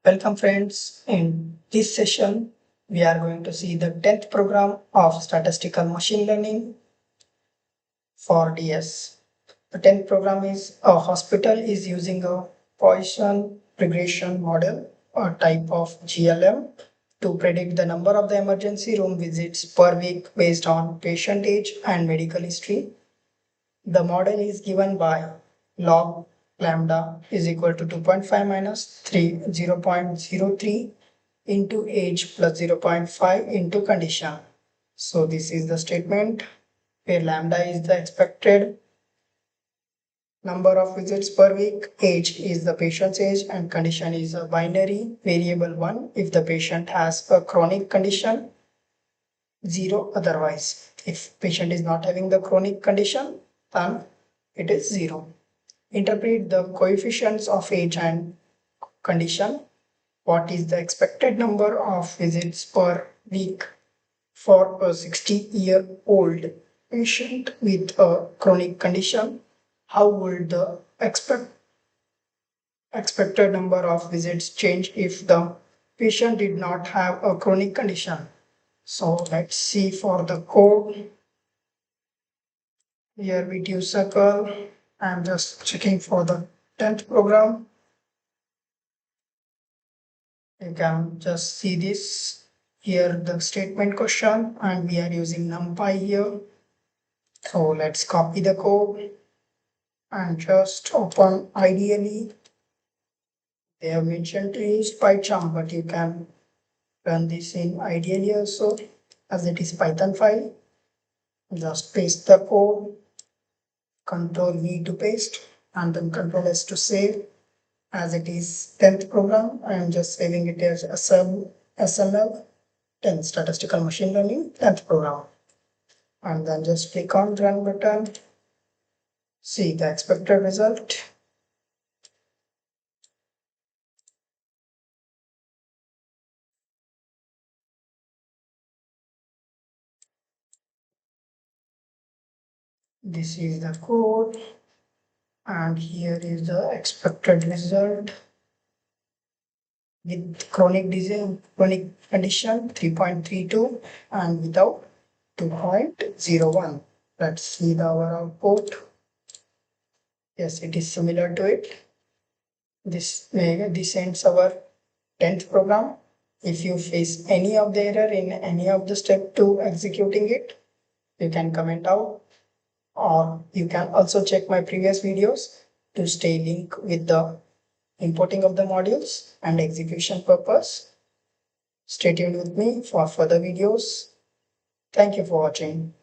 Welcome friends. In this session, we are going to see the 10th program of Statistical Machine Learning for DS. The 10th program is a hospital is using a Poisson regression model, a type of GLM, to predict the number of the emergency room visits per week based on patient age and medical history. The model is given by log lambda is equal to 2.5 minus 0.03 into age plus 0.5 into condition. So this is the statement where lambda is the expected number of visits per week, age is the patient's age, and condition is a binary variable 1 if the patient has a chronic condition, 0 otherwise. If patient is not having the chronic condition, then it is 0. Interpret the coefficients of age and condition. What is the expected number of visits per week for a 60-year-old patient with a chronic condition? How would the expected number of visits change if the patient did not have a chronic condition? So let's see for the code. Here VTU circle. I'm just checking for the 10th program. You can just see this here, the statement question, and we are using numpy here. So let's copy the code and just open ideally. They have mentioned to use PyCharm, but you can run this in ideally also as it is Python file. Just paste the code, Control V to paste, and then Control S to save. As it is 10th program, I am just saving it as SML 10 Statistical Machine Learning 10th program. And then just click on run button. See the expected result. This is the code, and here is the expected result with chronic disease, chronic condition 3.32 and without 2.01. Let's see our output. Yes, it is similar to it. This ends our 10th program. If you face any of the error in any of the step to executing it, you can comment out, or you can also check my previous videos to stay linked with the importing of the modules and execution purpose. Stay tuned with me for further videos. Thank you for watching.